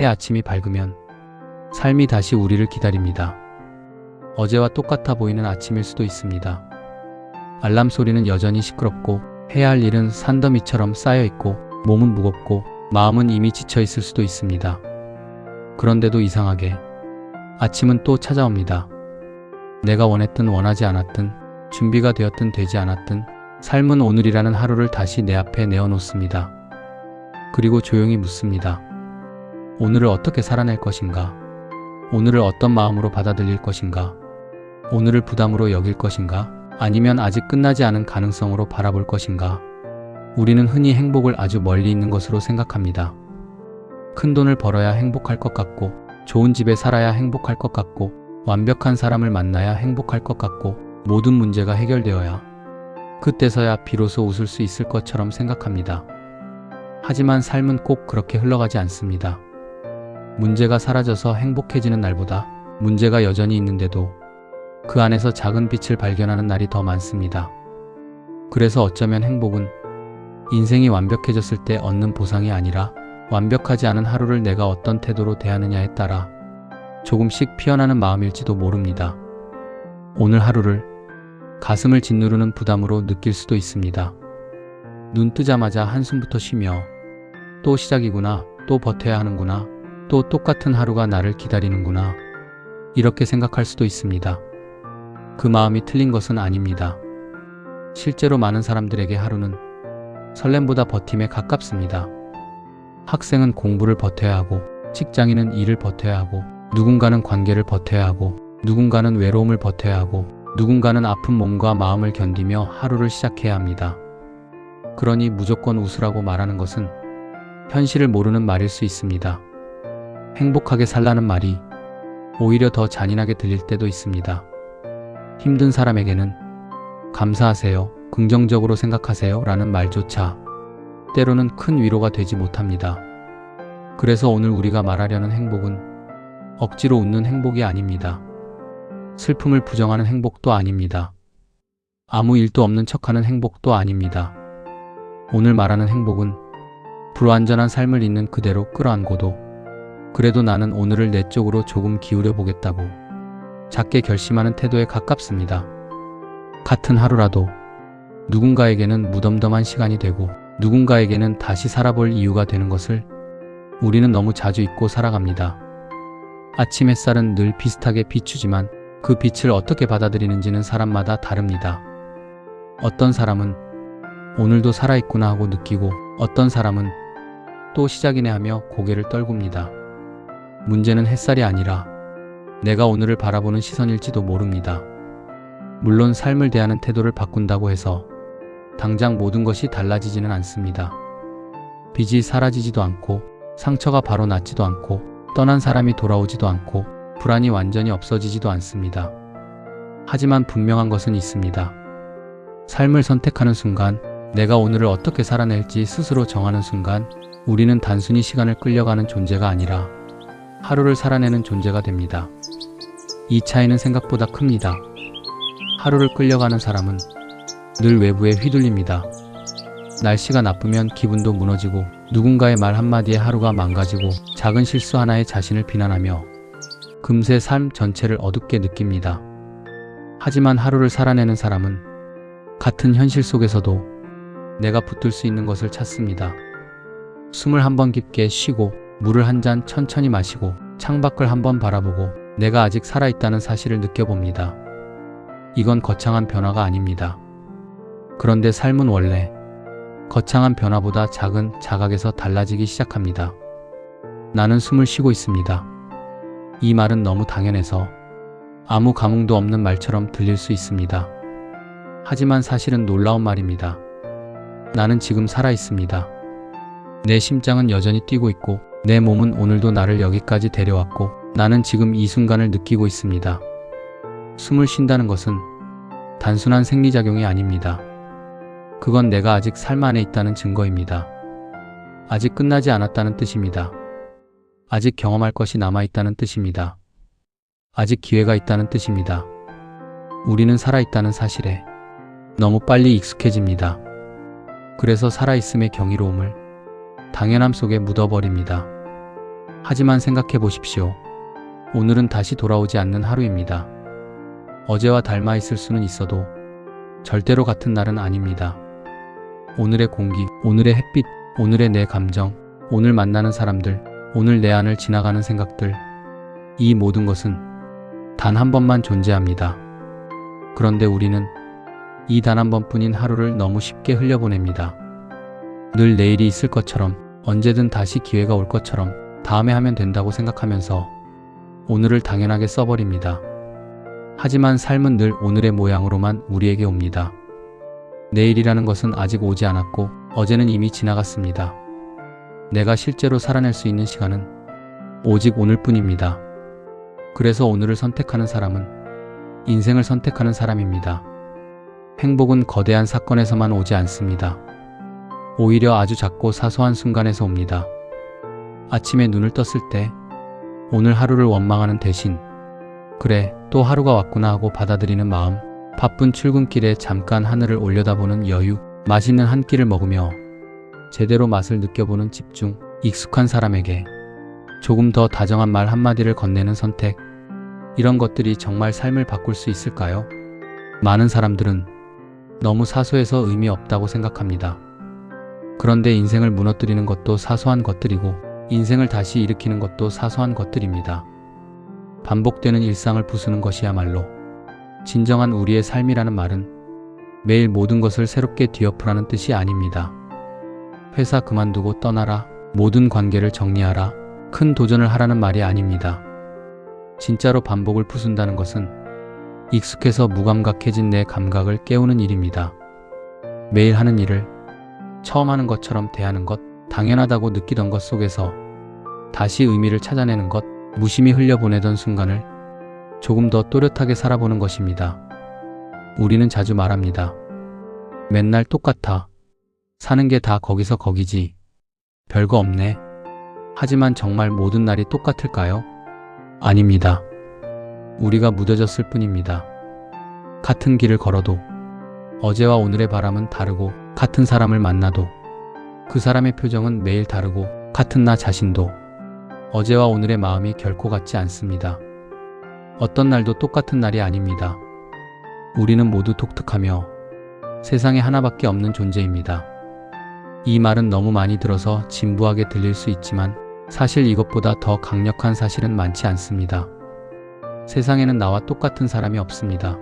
새 아침이 밝으면 삶이 다시 우리를 기다립니다. 어제와 똑같아 보이는 아침일 수도 있습니다. 알람 소리는 여전히 시끄럽고 해야 할 일은 산더미처럼 쌓여있고 몸은 무겁고 마음은 이미 지쳐있을 수도 있습니다. 그런데도 이상하게 아침은 또 찾아옵니다. 내가 원했든 원하지 않았든 준비가 되었든 되지 않았든 삶은 오늘이라는 하루를 다시 내 앞에 내어놓습니다. 그리고 조용히 묻습니다. 오늘을 어떻게 살아낼 것인가? 오늘을 어떤 마음으로 받아들일 것인가? 오늘을 부담으로 여길 것인가? 아니면 아직 끝나지 않은 가능성으로 바라볼 것인가? 우리는 흔히 행복을 아주 멀리 있는 것으로 생각합니다. 큰 돈을 벌어야 행복할 것 같고, 좋은 집에 살아야 행복할 것 같고, 완벽한 사람을 만나야 행복할 것 같고, 모든 문제가 해결되어야 그때서야 비로소 웃을 수 있을 것처럼 생각합니다. 하지만 삶은 꼭 그렇게 흘러가지 않습니다. 문제가 사라져서 행복해지는 날보다 문제가 여전히 있는데도 그 안에서 작은 빛을 발견하는 날이 더 많습니다. 그래서 어쩌면 행복은 인생이 완벽해졌을 때 얻는 보상이 아니라 완벽하지 않은 하루를 내가 어떤 태도로 대하느냐에 따라 조금씩 피어나는 마음일지도 모릅니다. 오늘 하루를 가슴을 짓누르는 부담으로 느낄 수도 있습니다. 눈 뜨자마자 한숨부터 쉬며 또 시작이구나, 또 버텨야 하는구나, 또 똑같은 하루가 나를 기다리는구나, 이렇게 생각할 수도 있습니다. 그 마음이 틀린 것은 아닙니다. 실제로 많은 사람들에게 하루는 설렘보다 버팀에 가깝습니다. 학생은 공부를 버텨야 하고, 직장인은 일을 버텨야 하고, 누군가는 관계를 버텨야 하고, 누군가는 외로움을 버텨야 하고, 누군가는 아픈 몸과 마음을 견디며 하루를 시작해야 합니다. 그러니 무조건 웃으라고 말하는 것은 현실을 모르는 말일 수 있습니다. 행복하게 살라는 말이 오히려 더 잔인하게 들릴 때도 있습니다. 힘든 사람에게는 감사하세요, 긍정적으로 생각하세요 라는 말조차 때로는 큰 위로가 되지 못합니다. 그래서 오늘 우리가 말하려는 행복은 억지로 웃는 행복이 아닙니다. 슬픔을 부정하는 행복도 아닙니다. 아무 일도 없는 척하는 행복도 아닙니다. 오늘 말하는 행복은 불완전한 삶을 있는 그대로 끌어안고도 그래도 나는 오늘을 내 쪽으로 조금 기울여 보겠다고 작게 결심하는 태도에 가깝습니다. 같은 하루라도 누군가에게는 무덤덤한 시간이 되고 누군가에게는 다시 살아볼 이유가 되는 것을 우리는 너무 자주 잊고 살아갑니다. 아침 햇살은 늘 비슷하게 비추지만 그 빛을 어떻게 받아들이는지는 사람마다 다릅니다. 어떤 사람은 오늘도 살아있구나 하고 느끼고 어떤 사람은 또 시작이네 하며 고개를 떨굽니다. 문제는 햇살이 아니라 내가 오늘을 바라보는 시선일지도 모릅니다. 물론 삶을 대하는 태도를 바꾼다고 해서 당장 모든 것이 달라지지는 않습니다. 빚이 사라지지도 않고 상처가 바로 낫지도 않고 떠난 사람이 돌아오지도 않고 불안이 완전히 없어지지도 않습니다. 하지만 분명한 것은 있습니다. 삶을 선택하는 순간, 내가 오늘을 어떻게 살아낼지 스스로 정하는 순간 우리는 단순히 시간을 끌려가는 존재가 아니라 하루를 살아내는 존재가 됩니다. 이 차이는 생각보다 큽니다. 하루를 끌려가는 사람은 늘 외부에 휘둘립니다. 날씨가 나쁘면 기분도 무너지고 누군가의 말 한마디에 하루가 망가지고 작은 실수 하나에 자신을 비난하며 금세 삶 전체를 어둡게 느낍니다. 하지만 하루를 살아내는 사람은 같은 현실 속에서도 내가 붙들 수 있는 것을 찾습니다. 숨을 한번 깊게 쉬고 물을 한 잔 천천히 마시고 창밖을 한번 바라보고 내가 아직 살아있다는 사실을 느껴봅니다. 이건 거창한 변화가 아닙니다. 그런데 삶은 원래 거창한 변화보다 작은 자각에서 달라지기 시작합니다. 나는 숨을 쉬고 있습니다. 이 말은 너무 당연해서 아무 감흥도 없는 말처럼 들릴 수 있습니다. 하지만 사실은 놀라운 말입니다. 나는 지금 살아있습니다. 내 심장은 여전히 뛰고 있고 내 몸은 오늘도 나를 여기까지 데려왔고 나는 지금 이 순간을 느끼고 있습니다. 숨을 쉰다는 것은 단순한 생리작용이 아닙니다. 그건 내가 아직 삶 안에 있다는 증거입니다. 아직 끝나지 않았다는 뜻입니다. 아직 경험할 것이 남아있다는 뜻입니다. 아직 기회가 있다는 뜻입니다. 우리는 살아있다는 사실에 너무 빨리 익숙해집니다. 그래서 살아있음의 경이로움을 당연함 속에 묻어버립니다. 하지만 생각해 보십시오. 오늘은 다시 돌아오지 않는 하루입니다. 어제와 닮아 있을 수는 있어도 절대로 같은 날은 아닙니다. 오늘의 공기, 오늘의 햇빛, 오늘의 내 감정, 오늘 만나는 사람들, 오늘 내 안을 지나가는 생각들, 이 모든 것은 단 한 번만 존재합니다. 그런데 우리는 이 단 한 번뿐인 하루를 너무 쉽게 흘려보냅니다. 늘 내일이 있을 것처럼, 언제든 다시 기회가 올 것처럼, 다음에 하면 된다고 생각하면서 오늘을 당연하게 써버립니다. 하지만 삶은 늘 오늘의 모양으로만 우리에게 옵니다. 내일이라는 것은 아직 오지 않았고 어제는 이미 지나갔습니다. 내가 실제로 살아낼 수 있는 시간은 오직 오늘뿐입니다. 그래서 오늘을 선택하는 사람은 인생을 선택하는 사람입니다. 행복은 거대한 사건에서만 오지 않습니다. 오히려 아주 작고 사소한 순간에서 옵니다. 아침에 눈을 떴을 때 오늘 하루를 원망하는 대신 그래, 또 하루가 왔구나 하고 받아들이는 마음, 바쁜 출근길에 잠깐 하늘을 올려다보는 여유, 맛있는 한 끼를 먹으며 제대로 맛을 느껴보는 집중, 익숙한 사람에게 조금 더 다정한 말 한마디를 건네는 선택, 이런 것들이 정말 삶을 바꿀 수 있을까요? 많은 사람들은 너무 사소해서 의미 없다고 생각합니다. 그런데 인생을 무너뜨리는 것도 사소한 것들이고 인생을 다시 일으키는 것도 사소한 것들입니다. 반복되는 일상을 부수는 것이야말로 진정한 우리의 삶이라는 말은 매일 모든 것을 새롭게 뒤엎으라는 뜻이 아닙니다. 회사 그만두고 떠나라, 모든 관계를 정리하라, 큰 도전을 하라는 말이 아닙니다. 진짜로 반복을 부순다는 것은 익숙해서 무감각해진 내 감각을 깨우는 일입니다. 매일 하는 일을 처음 하는 것처럼 대하는 것, 당연하다고 느끼던 것 속에서 다시 의미를 찾아내는 것, 무심히 흘려보내던 순간을 조금 더 또렷하게 살아보는 것입니다. 우리는 자주 말합니다. 맨날 똑같아. 사는 게 다 거기서 거기지. 별거 없네. 하지만 정말 모든 날이 똑같을까요? 아닙니다. 우리가 무뎌졌을 뿐입니다. 같은 길을 걸어도 어제와 오늘의 바람은 다르고 같은 사람을 만나도 그 사람의 표정은 매일 다르고 같은 나 자신도 어제와 오늘의 마음이 결코 같지 않습니다. 어떤 날도 똑같은 날이 아닙니다. 우리는 모두 독특하며 세상에 하나밖에 없는 존재입니다. 이 말은 너무 많이 들어서 진부하게 들릴 수 있지만 사실 이것보다 더 강력한 사실은 많지 않습니다. 세상에는 나와 똑같은 사람이 없습니다.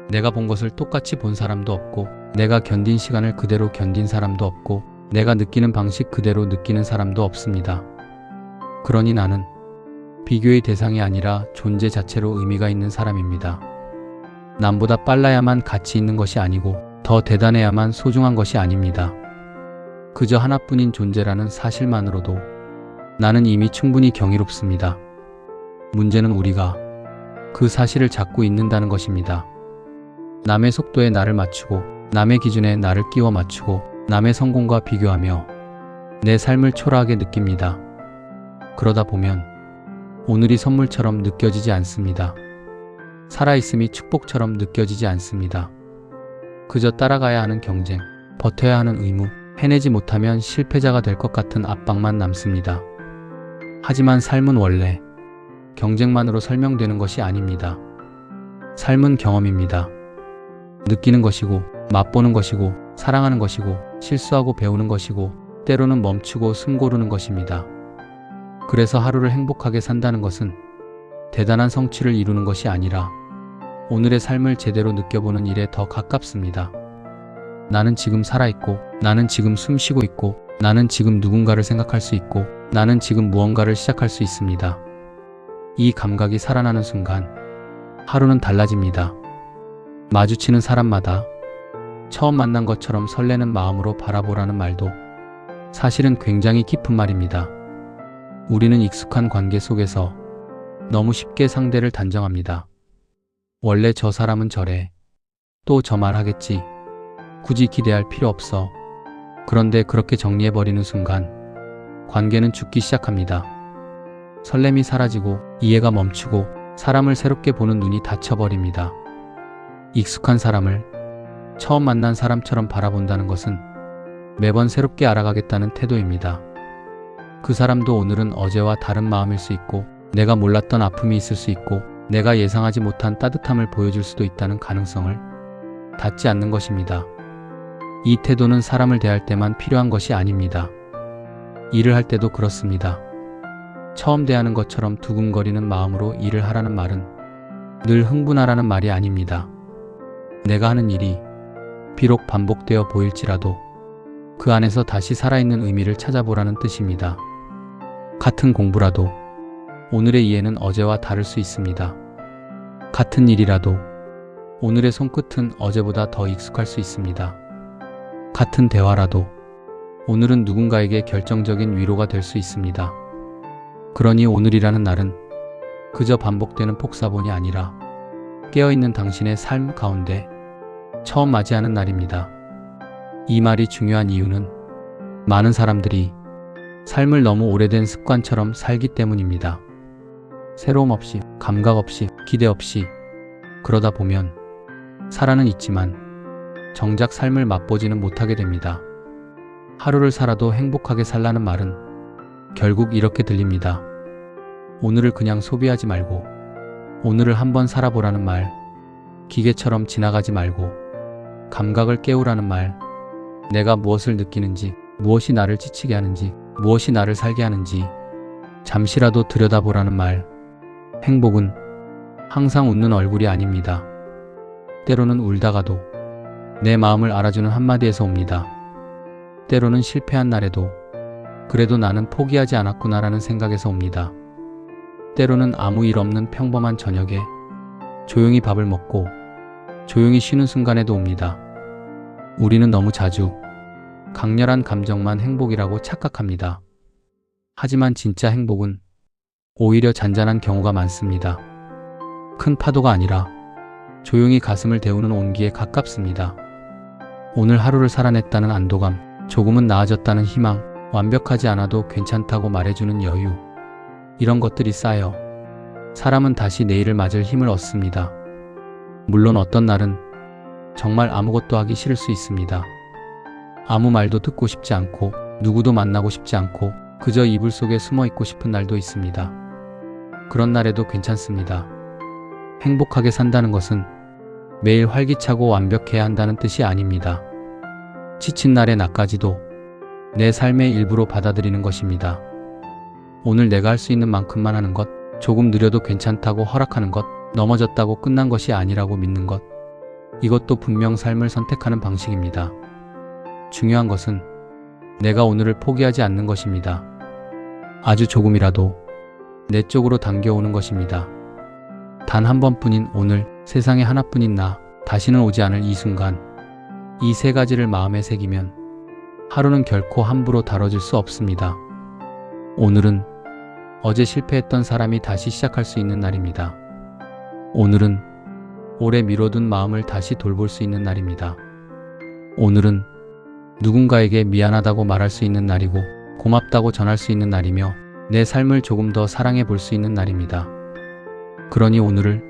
내가 본 것을 똑같이 본 사람도 없고 내가 견딘 시간을 그대로 견딘 사람도 없고 내가 느끼는 방식 그대로 느끼는 사람도 없습니다. 그러니 나는 비교의 대상이 아니라 존재 자체로 의미가 있는 사람입니다. 남보다 빨라야만 가치 있는 것이 아니고 더 대단해야만 소중한 것이 아닙니다. 그저 하나뿐인 존재라는 사실만으로도 나는 이미 충분히 경이롭습니다. 문제는 우리가 그 사실을 잡고 있는다는 것입니다. 남의 속도에 나를 맞추고 남의 기준에 나를 끼워 맞추고 남의 성공과 비교하며 내 삶을 초라하게 느낍니다. 그러다 보면 오늘이 선물처럼 느껴지지 않습니다. 살아있음이 축복처럼 느껴지지 않습니다. 그저 따라가야 하는 경쟁, 버텨야 하는 의무, 해내지 못하면 실패자가 될 것 같은 압박만 남습니다. 하지만 삶은 원래 경쟁만으로 설명되는 것이 아닙니다. 삶은 경험입니다. 느끼는 것이고, 맛보는 것이고, 사랑하는 것이고, 실수하고 배우는 것이고, 때로는 멈추고 숨 고르는 것입니다. 그래서 하루를 행복하게 산다는 것은 대단한 성취를 이루는 것이 아니라 오늘의 삶을 제대로 느껴보는 일에 더 가깝습니다. 나는 지금 살아있고, 나는 지금 숨 쉬고 있고, 나는 지금 누군가를 생각할 수 있고, 나는 지금 무언가를 시작할 수 있습니다. 이 감각이 살아나는 순간 하루는 달라집니다. 마주치는 사람마다 처음 만난 것처럼 설레는 마음으로 바라보라는 말도 사실은 굉장히 깊은 말입니다. 우리는 익숙한 관계 속에서 너무 쉽게 상대를 단정합니다. 원래 저 사람은 저래. 또 저 말 하겠지. 굳이 기대할 필요 없어. 그런데 그렇게 정리해버리는 순간 관계는 죽기 시작합니다. 설렘이 사라지고 이해가 멈추고 사람을 새롭게 보는 눈이 닫혀버립니다. 익숙한 사람을 처음 만난 사람처럼 바라본다는 것은 매번 새롭게 알아가겠다는 태도입니다. 그 사람도 오늘은 어제와 다른 마음일 수 있고, 내가 몰랐던 아픔이 있을 수 있고, 내가 예상하지 못한 따뜻함을 보여줄 수도 있다는 가능성을 닫지 않는 것입니다. 이 태도는 사람을 대할 때만 필요한 것이 아닙니다. 일을 할 때도 그렇습니다. 처음 대하는 것처럼 두근거리는 마음으로 일을 하라는 말은 늘 흥분하라는 말이 아닙니다. 내가 하는 일이 비록 반복되어 보일지라도 그 안에서 다시 살아있는 의미를 찾아보라는 뜻입니다. 같은 공부라도 오늘의 이해는 어제와 다를 수 있습니다. 같은 일이라도 오늘의 손끝은 어제보다 더 익숙할 수 있습니다. 같은 대화라도 오늘은 누군가에게 결정적인 위로가 될 수 있습니다. 그러니 오늘이라는 날은 그저 반복되는 폭사본이 아니라 깨어있는 당신의 삶 가운데 처음 맞이하는 날입니다. 이 말이 중요한 이유는 많은 사람들이 삶을 너무 오래된 습관처럼 살기 때문입니다. 새로움 없이, 감각 없이, 기대 없이 그러다 보면 살아는 있지만 정작 삶을 맛보지는 못하게 됩니다. 하루를 살아도 행복하게 살라는 말은 결국 이렇게 들립니다. 오늘을 그냥 소비하지 말고 오늘을 한번 살아보라는 말, 기계처럼 지나가지 말고 감각을 깨우라는 말, 내가 무엇을 느끼는지, 무엇이 나를 지치게 하는지, 무엇이 나를 살게 하는지 잠시라도 들여다보라는 말. 행복은 항상 웃는 얼굴이 아닙니다. 때로는 울다가도 내 마음을 알아주는 한마디에서 옵니다. 때로는 실패한 날에도 그래도 나는 포기하지 않았구나라는 생각에서 옵니다. 때로는 아무 일 없는 평범한 저녁에 조용히 밥을 먹고 조용히 쉬는 순간에도 옵니다. 우리는 너무 자주 강렬한 감정만 행복이라고 착각합니다. 하지만 진짜 행복은 오히려 잔잔한 경우가 많습니다. 큰 파도가 아니라 조용히 가슴을 데우는 온기에 가깝습니다. 오늘 하루를 살아냈다는 안도감, 조금은 나아졌다는 희망, 완벽하지 않아도 괜찮다고 말해주는 여유, 이런 것들이 쌓여 사람은 다시 내일을 맞을 힘을 얻습니다. 물론 어떤 날은 정말 아무것도 하기 싫을 수 있습니다. 아무 말도 듣고 싶지 않고 누구도 만나고 싶지 않고 그저 이불 속에 숨어 있고 싶은 날도 있습니다. 그런 날에도 괜찮습니다. 행복하게 산다는 것은 매일 활기차고 완벽해야 한다는 뜻이 아닙니다. 지친 날의 나까지도 내 삶의 일부로 받아들이는 것입니다. 오늘 내가 할 수 있는 만큼만 하는 것, 조금 느려도 괜찮다고 허락하는 것, 넘어졌다고 끝난 것이 아니라고 믿는 것, 이것도 분명 삶을 선택하는 방식입니다. 중요한 것은 내가 오늘을 포기하지 않는 것입니다. 아주 조금이라도 내 쪽으로 당겨오는 것입니다. 단 한 번뿐인 오늘, 세상에 하나뿐인 나, 다시는 오지 않을 이 순간, 이 세 가지를 마음에 새기면 하루는 결코 함부로 다뤄질 수 없습니다. 오늘은 어제 실패했던 사람이 다시 시작할 수 있는 날입니다. 오늘은 오래 미뤄둔 마음을 다시 돌볼 수 있는 날입니다. 오늘은 누군가에게 미안하다고 말할 수 있는 날이고 고맙다고 전할 수 있는 날이며 내 삶을 조금 더 사랑해 볼 수 있는 날입니다. 그러니 오늘을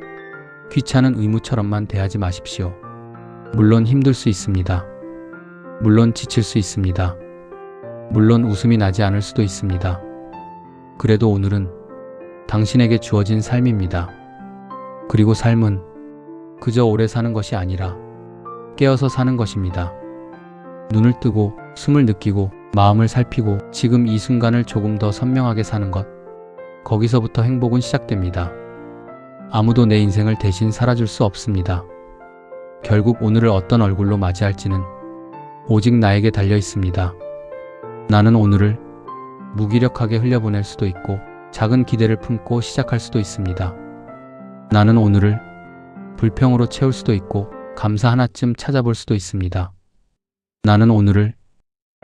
귀찮은 의무처럼만 대하지 마십시오. 물론 힘들 수 있습니다. 물론 지칠 수 있습니다. 물론 웃음이 나지 않을 수도 있습니다. 그래도 오늘은 당신에게 주어진 삶입니다. 그리고 삶은 그저 오래 사는 것이 아니라 깨어서 사는 것입니다. 눈을 뜨고 숨을 느끼고 마음을 살피고 지금 이 순간을 조금 더 선명하게 사는 것, 거기서부터 행복은 시작됩니다. 아무도 내 인생을 대신 살아줄 수 없습니다. 결국 오늘을 어떤 얼굴로 맞이할지는 오직 나에게 달려 있습니다. 나는 오늘을 무기력하게 흘려보낼 수도 있고 작은 기대를 품고 시작할 수도 있습니다. 나는 오늘을 불평으로 채울 수도 있고 감사 하나쯤 찾아볼 수도 있습니다. 나는 오늘을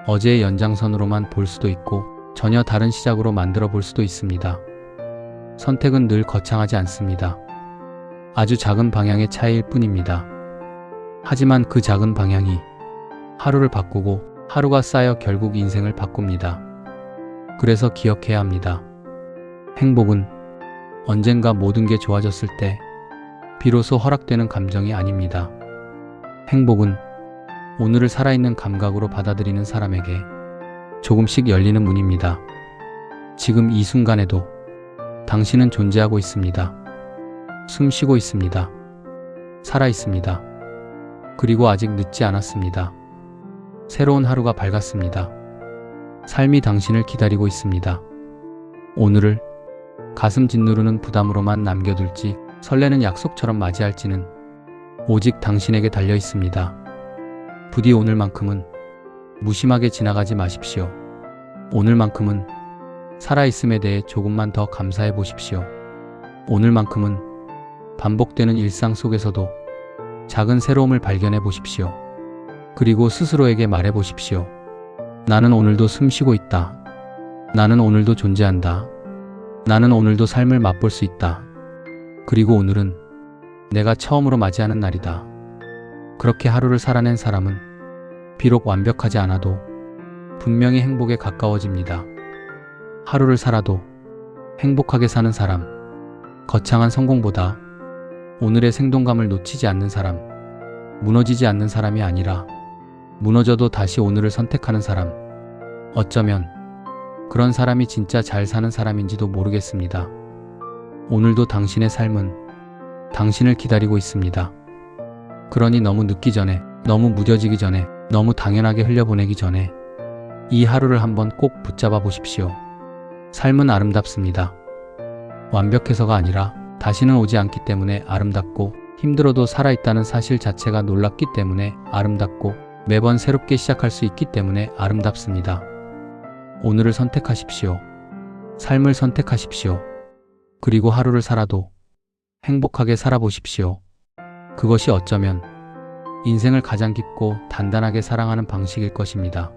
어제의 연장선으로만 볼 수도 있고 전혀 다른 시작으로 만들어 볼 수도 있습니다. 선택은 늘 거창하지 않습니다. 아주 작은 방향의 차이일 뿐입니다. 하지만 그 작은 방향이 하루를 바꾸고 하루가 쌓여 결국 인생을 바꿉니다. 그래서 기억해야 합니다. 행복은 언젠가 모든 게 좋아졌을 때 비로소 허락되는 감정이 아닙니다. 행복은 오늘을 살아있는 감각으로 받아들이는 사람에게 조금씩 열리는 문입니다. 지금 이 순간에도 당신은 존재하고 있습니다. 숨 쉬고 있습니다. 살아 있습니다. 그리고 아직 늦지 않았습니다. 새로운 하루가 밝았습니다. 삶이 당신을 기다리고 있습니다. 오늘을 가슴 짓누르는 부담으로만 남겨둘지 설레는 약속처럼 맞이할지는 오직 당신에게 달려 있습니다. 부디 오늘만큼은 무심하게 지나가지 마십시오. 오늘만큼은 살아있음에 대해 조금만 더 감사해 보십시오. 오늘만큼은 반복되는 일상 속에서도 작은 새로움을 발견해 보십시오. 그리고 스스로에게 말해 보십시오. 나는 오늘도 숨 쉬고 있다. 나는 오늘도 존재한다. 나는 오늘도 삶을 맛볼 수 있다. 그리고 오늘은 내가 처음으로 맞이하는 날이다. 그렇게 하루를 살아낸 사람은 비록 완벽하지 않아도 분명히 행복에 가까워집니다. 하루를 살아도 행복하게 사는 사람, 거창한 성공보다 오늘의 생동감을 놓치지 않는 사람, 무너지지 않는 사람이 아니라 무너져도 다시 오늘을 선택하는 사람, 어쩌면 그런 사람이 진짜 잘 사는 사람인지도 모르겠습니다. 오늘도 당신의 삶은 당신을 기다리고 있습니다. 그러니 너무 늦기 전에, 너무 무뎌지기 전에, 너무 당연하게 흘려보내기 전에 이 하루를 한번 꼭 붙잡아 보십시오. 삶은 아름답습니다. 완벽해서가 아니라 다시는 오지 않기 때문에 아름답고, 힘들어도 살아있다는 사실 자체가 놀랍기 때문에 아름답고, 매번 새롭게 시작할 수 있기 때문에 아름답습니다. 오늘을 선택하십시오. 삶을 선택하십시오. 그리고 하루를 살아도 행복하게 살아보십시오. 그것이 어쩌면 인생을 가장 깊고 단단하게 사랑하는 방식일 것입니다.